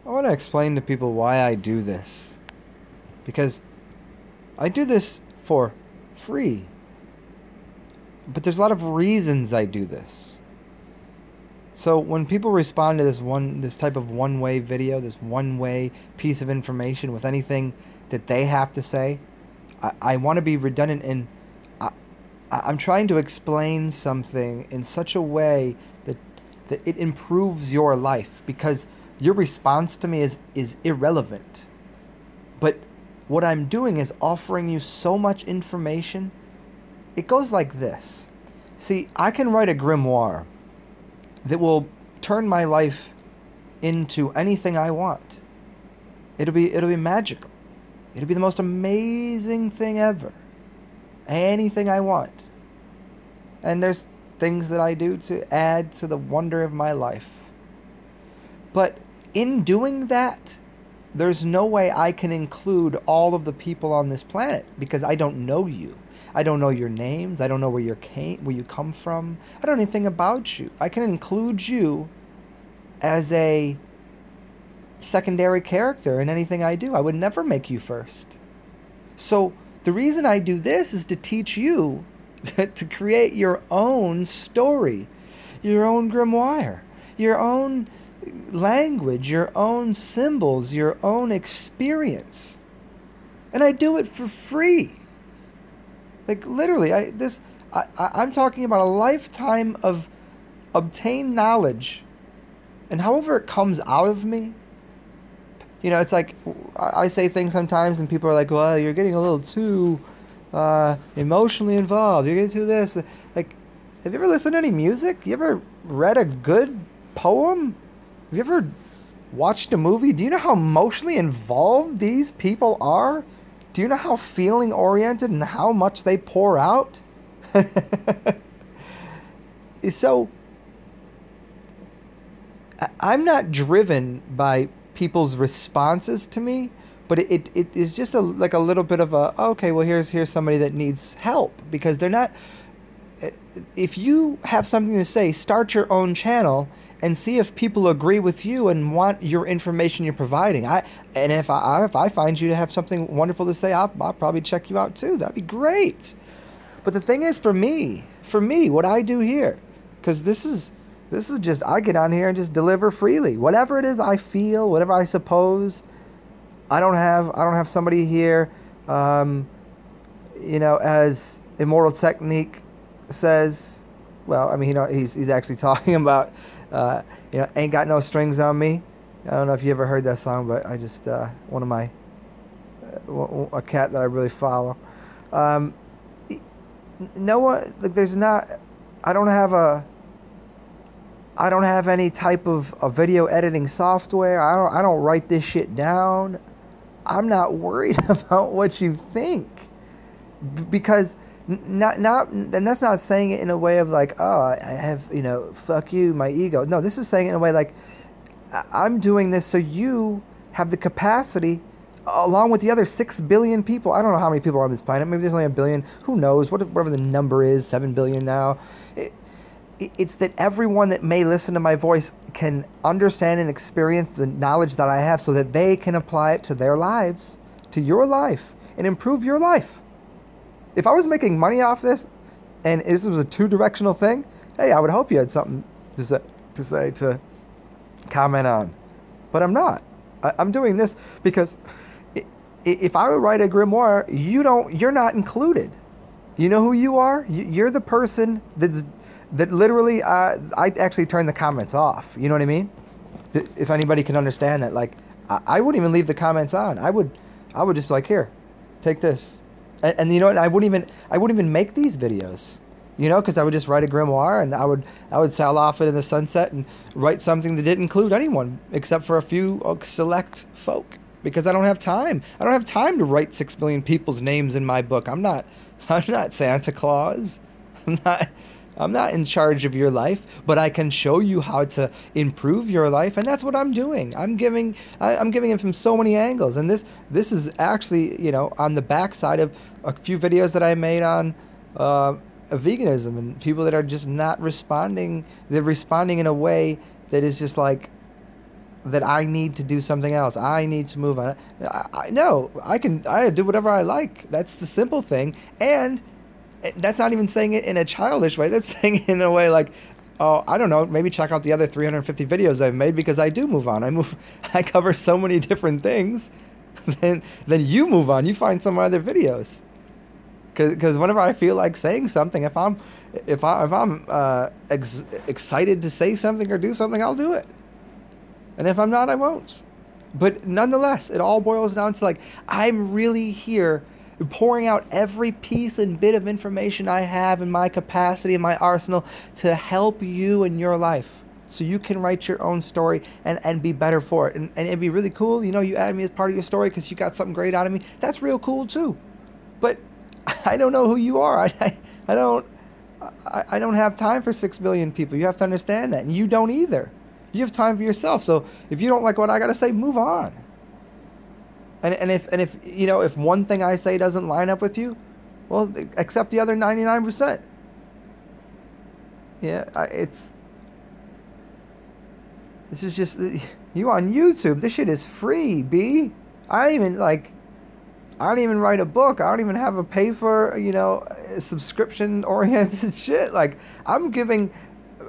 I want to explain to people why I do this. Because I do this for free. But there's a lot of reasons I do this. So when people respond to this type of one-way video, this one-way piece of information with anything that they have to say, I want to be redundant, and I'm trying to explain something in such a way that it improves your life, because your response to me is irrelevant. But what I'm doing is offering you so much information. It goes like this. See, I can write a grimoire that will turn my life into anything I want. It'll be magical. It'll be the most amazing thing ever. Anything I want. And there's things that I do to add to the wonder of my life. But in doing that, there's no way I can include all of the people on this planet, because I don't know you. I don't know your names. I don't know where you come from. I don't know anything about you. I can include you as a secondary character in anything I do. I would never make you first. So the reason I do this is to teach you to create your own story, your own grimoire, your own language, your own symbols, your own experience. And I do it for free. Like, literally, I'm talking about a lifetime of obtained knowledge, and however it comes out of me. You know, it's like I say things sometimes and people are like, well, you're getting a little too emotionally involved. You're getting too this. Like, have you ever listened to any music? You ever read a good poem? Have you ever watched a movie? Do you know how emotionally involved these people are? Do you know how feeling oriented and how much they pour out? So, I'm not driven by people's responses to me, but it is just like a little bit of a, okay, well, here's somebody that needs help, because they're not. If you have something to say, start your own channel and see if people agree with you and want your information you're providing. If I find you to have something wonderful to say, I'll probably check you out too. That'd be great. But the thing is, for me, what I do here, because this is just, I get on here and just deliver freely. Whatever it is I feel, whatever I suppose. I don't have somebody here, as Immortal Technique says. Well, I mean, he's actually talking about, ain't got no strings on me. I don't know if you ever heard that song, but I just, one of my, a cat that I really follow. No one, like, there's not, I don't have any type of video editing software. I don't write this shit down. I'm not worried about what you think, because and that's not saying it in a way of like, oh, I have, fuck you, my ego. No, this is saying it in a way like, I'm doing this so you have the capacity, along with the other 6 billion people. I don't know how many people are on this planet. Maybe there's only 1 billion. Who knows? Whatever the number is, 7 billion now. It's that everyone that may listen to my voice can understand and experience the knowledge that I have, so that they can apply it to their lives, to your life, and improve your life. If I was making money off this, and this was a two-directional thing, hey, I would hope you had something to comment on. But I'm not. I'm doing this because if I would write a grimoire, you're not included. You know who you are? You're the person that literally, I actually turn the comments off. You know what I mean? If anybody can understand that, like, I wouldn't even leave the comments on. I would just be like, here, take this. And you know what? I wouldn't even make these videos, because I would just write a grimoire, and I would sail off it in the sunset and write something that didn't include anyone except for a few select folk, because I don't have time. I don't have time to write 6 billion people's names in my book. I'm not Santa Claus. I'm not in charge of your life, but I can show you how to improve your life, and that's what I'm doing. I'm giving it from so many angles, and this is actually, on the backside of a few videos that I made on veganism, and people that are just not responding. They're responding in a way that is just like, that I need to do something else. I need to move on. No, I do whatever I like. That's the simple thing. And that's not even saying it in a childish way. That's saying it in a way like, oh, I don't know, maybe check out the other 350 videos I've made, because I do move on. I cover so many different things. Then you move on. You find some other videos. Because whenever I feel like saying something, if I'm excited to say something or do something, I'll do it. And if I'm not, I won't. But nonetheless, it all boils down to like, I'm really here pouring out every piece and bit of information I have in my capacity, in my arsenal, to help you in your life, so you can write your own story and be better for it. And it'd be really cool, you add me as part of your story because you got something great out of me. That's real cool too. But I don't know who you are. I don't have time for 6 billion people. You have to understand that. And you don't either. You have time for yourself. So if you don't like what I got to say, move on. And if one thing I say doesn't line up with you, well, accept the other 99%. Yeah, this is just, you on YouTube. This shit is free, B. I don't even write a book. I don't even have a pay for, subscription oriented shit. Like, I'm giving,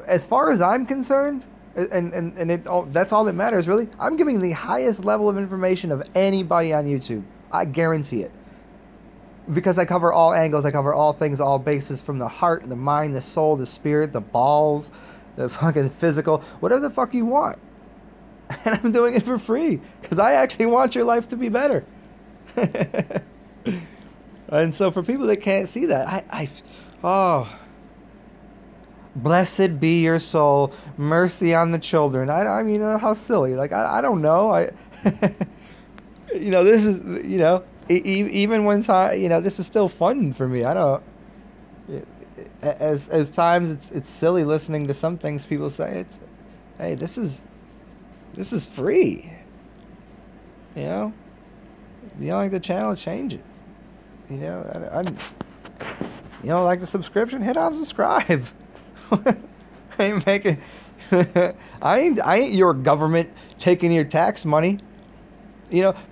as far as I'm concerned, that's all that matters, really. I'm giving the highest level of information of anybody on YouTube. I guarantee it. Because I cover all angles, I cover all things, all bases, from the heart, the mind, the soul, the spirit, the balls, the fucking physical, whatever the fuck you want. And I'm doing it for free, because I actually want your life to be better. And so for people that can't see that, blessed be your soul, mercy on the children. I mean, how silly. Like, I don't know. This is, even when this is still fun for me. I don't, as times it's silly listening to some things people say. Hey, this is free. You don't like the channel, change it. You don't like the subscription, hit unsubscribe. I ain't making I ain't your government taking your tax money.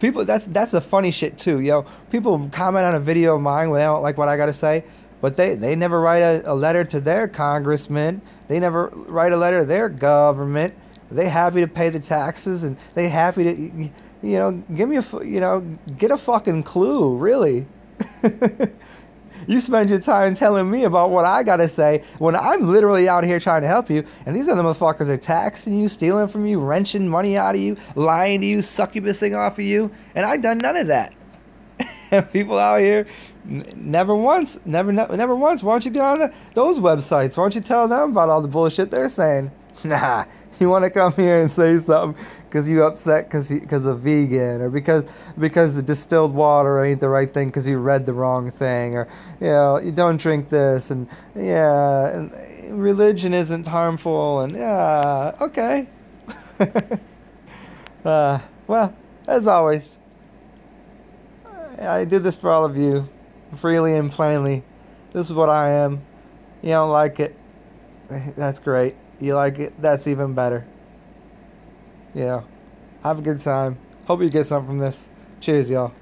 People, that's the funny shit too. People comment on a video of mine when they don't like what I gotta say, but they never write a letter to their congressman. They never write a letter to their government. They happy to pay the taxes, and they happy to give me get a fucking clue, really. You spend your time telling me about what I gotta say when I'm literally out here trying to help you, and these other motherfuckers are taxing you, stealing from you, wrenching money out of you, lying to you, succubusing off of you, and I done none of that. People out here, never once. Why don't you get on those websites? Why don't you tell them about all the bullshit they're saying? Nah, you want to come here and say something because you upset because of vegan, or because the distilled water ain't the right thing because you read the wrong thing, or you don't drink this, and and religion isn't harmful, and okay. Well, as always, I did this for all of you, freely and plainly. This is what I am. You don't like it, that's great. You like it, that's even better. Have a good time. Hope you get something from this. Cheers, y'all.